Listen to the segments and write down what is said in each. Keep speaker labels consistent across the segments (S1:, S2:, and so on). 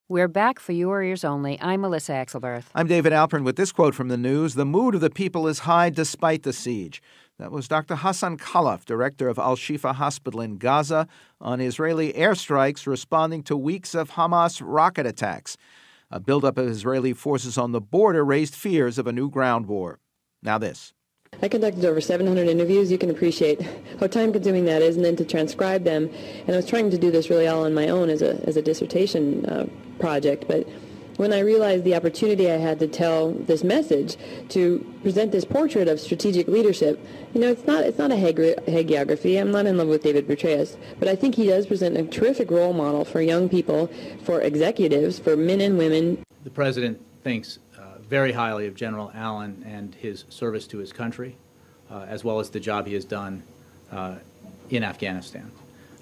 S1: We're back for your ears only. I'm Melissa Axelberth.
S2: I'm David Alpern with this quote from the news. The mood of the people is high despite the siege. That was Dr. Hassan Khalaf, director of Al-Shifa Hospital in Gaza, on Israeli airstrikes responding to weeks of Hamas rocket attacks. A buildup of Israeli forces on the border raised fears of a new ground war. Now this.
S3: I conducted over 700 interviews. You can appreciate how time-consuming that is, and then to transcribe them. And I was trying to do this really all on my own as a dissertation project. But when I realized the opportunity I had to tell this message, to present this portrait of strategic leadership, it's not a hagiography. I'm not in love with David Petraeus, but I think he does present a terrific role model for young people, for executives, for men and women.
S4: The president thinks very highly of General Allen and his service to his country, as well as the job he has done in Afghanistan.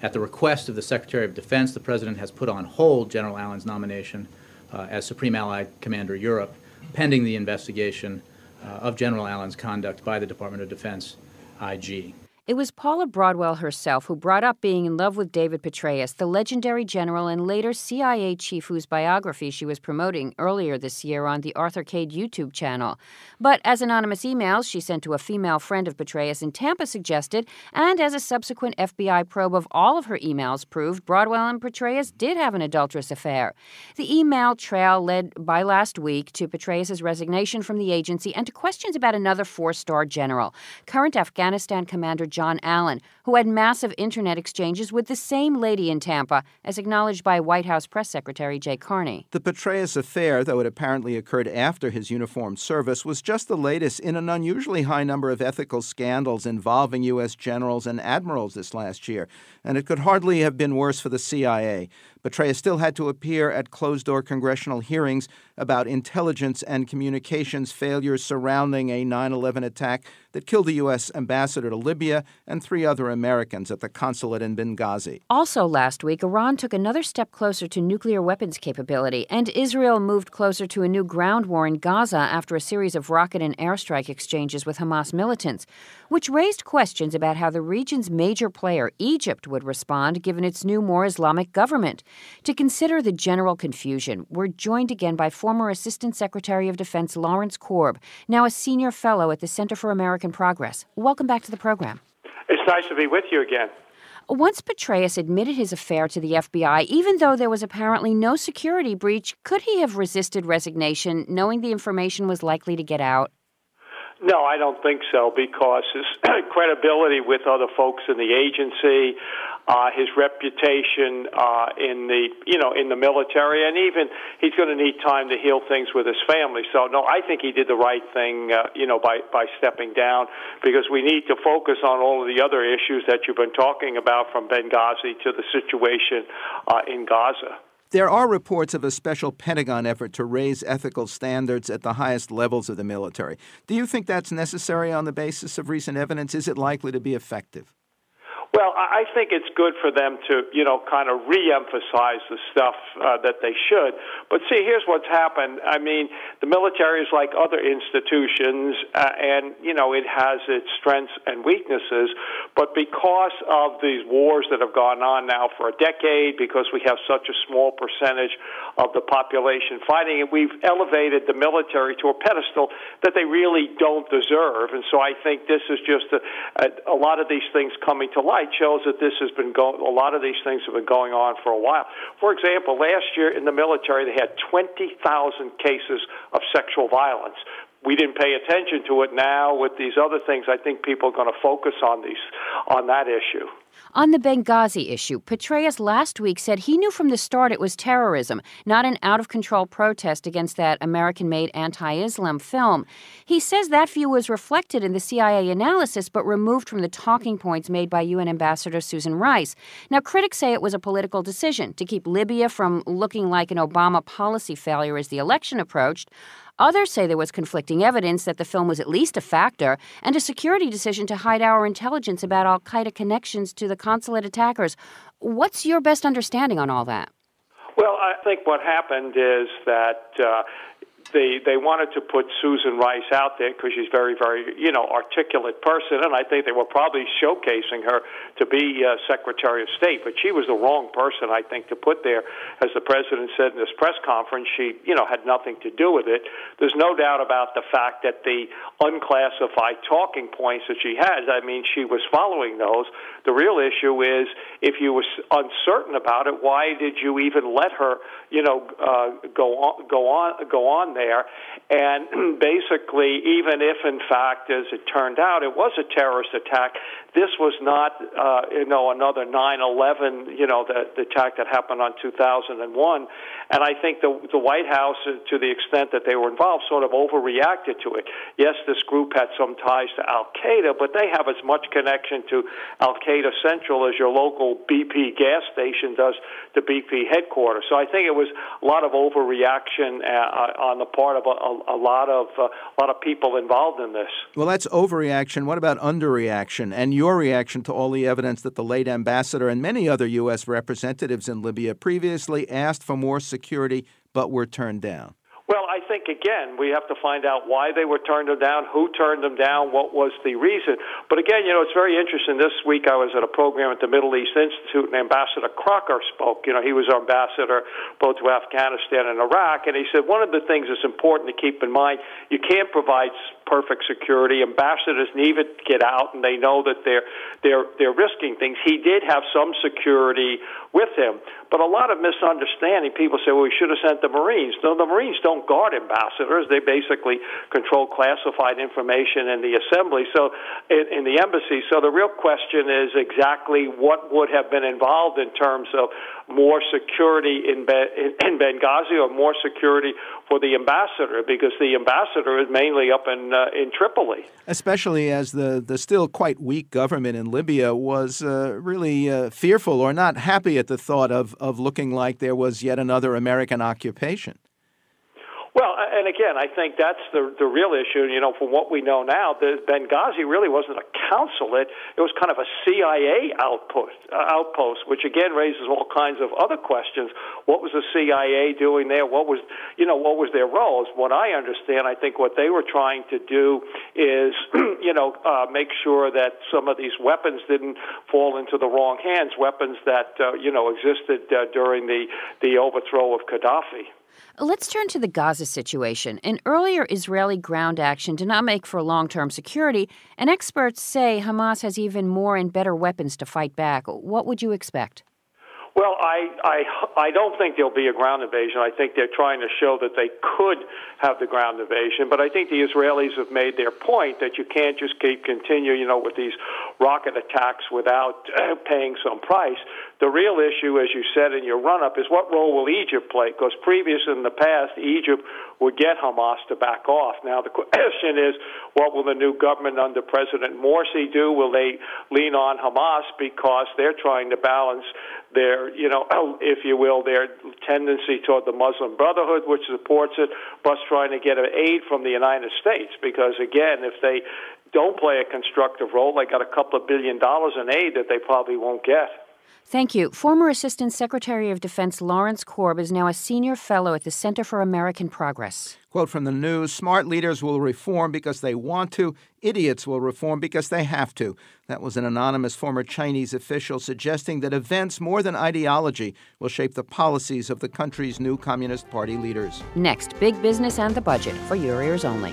S4: At the request of the Secretary of Defense, the president has put on hold General Allen's nomination as Supreme Allied Commander Europe, pending the investigation of General Allen's conduct by the Department of Defense IG.
S1: It was Paula Broadwell herself who brought up being in love with David Petraeus, the legendary general and later CIA chief whose biography she was promoting earlier this year on the Arthur Cade YouTube channel. But as anonymous emails she sent to a female friend of Petraeus in Tampa suggested, and as a subsequent FBI probe of all of her emails proved, Broadwell and Petraeus did have an adulterous affair. The email trail led by last week to Petraeus' resignation from the agency and to questions about another four-star general, current Afghanistan Commander John Allen, who had massive Internet exchanges with the same lady in Tampa, as acknowledged by White House Press Secretary Jay Carney.
S2: The Petraeus affair, though it apparently occurred after his uniformed service, was just the latest in an unusually high number of ethical scandals involving U.S. generals and admirals this last year, and it could hardly have been worse for the CIA. Petraeus still had to appear at closed-door congressional hearings about intelligence and communications failures surrounding a 9/11 attack that killed the U.S. ambassador to Libya and 3 other Americans at the consulate in Benghazi.
S1: Also last week, Iran took another step closer to nuclear weapons capability, and Israel moved closer to a new ground war in Gaza after a series of rocket and airstrike exchanges with Hamas militants, which raised questions about how the region's major player, Egypt, would respond given its new, more Islamic government. To consider the general confusion, we're joined again by former Assistant Secretary of Defense Lawrence Korb, now a senior fellow at the Center for American Progress. Welcome back to the program.
S5: It's nice to be with you again.
S1: Once Petraeus admitted his affair to the FBI, even though there was apparently no security breach, could he have resisted resignation, knowing the information was likely to get out?
S5: No, I don't think so, because his credibility with other folks in the agency, his reputation in the military, and even he's going to need time to heal things with his family. So, no, I think he did the right thing, by stepping down, because we need to focus on all of the other issues that you've been talking about, from Benghazi to the situation in Gaza.
S2: There are reports of a special Pentagon effort to raise ethical standards at the highest levels of the military. Do you think that's necessary on the basis of recent evidence? Is it likely to be effective?
S5: Well, I think it's good for them to, kind of re-emphasize the stuff that they should. But see, here's what's happened. I mean, the military is like other institutions, and, it has its strengths and weaknesses. But because of these wars that have gone on now for a decade, because we have such a small percentage of the population fighting it, we've elevated the military to a pedestal that they really don't deserve. And so I think this is just a lot of these things coming to light shows that this has been a lot of these things have been going on for a while. For example, last year in the military, they had 20,000 cases of sexual violence. We didn't pay attention to it. Now with these other things, I think people are going to focus on that issue.
S1: On the Benghazi issue, Petraeus last week said he knew from the start it was terrorism, not an out-of-control protest against that American-made anti-Islam film. He says that view was reflected in the CIA analysis but removed from the talking points made by UN Ambassador Susan Rice. Now, critics say it was a political decision to keep Libya from looking like an Obama policy failure as the election approached. Others say there was conflicting evidence that the film was at least a factor and a security decision to hide our intelligence about al-Qaeda connections to the consulate attackers. What's your best understanding on all that?
S5: Well, I think what happened is that they wanted to put Susan Rice out there because she's very, very, articulate person, and I think they were probably showcasing her to be Secretary of State. But she was the wrong person, I think, to put there. As the president said in this press conference, she, had nothing to do with it. There's no doubt about the fact that the unclassified talking points that she has, I mean, she was following those. The real issue is, if you were uncertain about it, why did you even let her, go on there? And basically, even if in fact, as it turned out, it was a terrorist attack, this was not, another 9/11, the attack that happened on 2001. And I think the White House, to the extent that they were involved, sort of overreacted to it. Yes, this group had some ties to al-Qaeda, but they have as much connection to al-Qaeda Central as your local BP gas station does to BP headquarters. So I think it was a lot of overreaction on the part of a lot of people involved in this.
S2: Well, that's overreaction. What about underreaction? And your reaction to all the evidence that the late ambassador and many other U.S. representatives in Libya previously asked for more security but were turned down?
S5: Well, I think, again, we have to find out why they were turned down, who turned them down, what was the reason. But again, it's very interesting. This week I was at a program at the Middle East Institute, and Ambassador Crocker spoke. He was our ambassador both to Afghanistan and Iraq, and he said one of the things that's important to keep in mind, you can't provide perfect security. Ambassadors need to get out, and they know that they're risking things. He did have some security with him, but a lot of misunderstanding. People say, well, we should have sent the Marines. No, the Marines don't guard ambassadors. They basically control classified information in the assembly, so in the embassy. So the real question is exactly what would have been involved in terms of more security in Benghazi or more security for the ambassador, because the ambassador is mainly up in Tripoli. Especially
S2: as the still quite weak government in Libya was really fearful or not happy at the thought of looking like there was yet another American occupation.
S5: Well, and again, I think that's the real issue. From what we know now, the Benghazi really wasn't a consulate. It was kind of a CIA outpost, which again raises all kinds of other questions. What was the CIA doing there? What was their role? As what I understand, I think what they were trying to do is, make sure that some of these weapons didn't fall into the wrong hands, weapons that, existed during the overthrow of Gaddafi.
S1: Let's turn to the Gaza situation. An earlier Israeli ground action did not make for long-term security, and experts say Hamas has even more and better weapons to fight back. What would you expect?
S5: Well, I don't think there'll be a ground invasion. I think they're trying to show that they could have the ground invasion. But I think the Israelis have made their point that you can't just continue, with these rocket attacks without paying some price. The real issue, as you said in your run-up, is what role will Egypt play? Because previous in the past, Egypt would get Hamas to back off. Now, the question is, what will the new government under President Morsi do? Will they lean on Hamas because they're trying to balance their, if you will, their tendency toward the Muslim Brotherhood, which supports it, plus trying to get aid from the United States? Because, again, if they don't play a constructive role, they got a couple of $1 billion in aid that they probably won't get.
S1: Thank you. Former Assistant Secretary of Defense Lawrence Korb is now a senior fellow at the Center for American Progress.
S2: Quote from the news, smart leaders will reform because they want to. Idiots will reform because they have to. That was an anonymous former Chinese official suggesting that events more than ideology will shape the policies of the country's new Communist Party leaders.
S1: Next, big business and the budget for your ears only.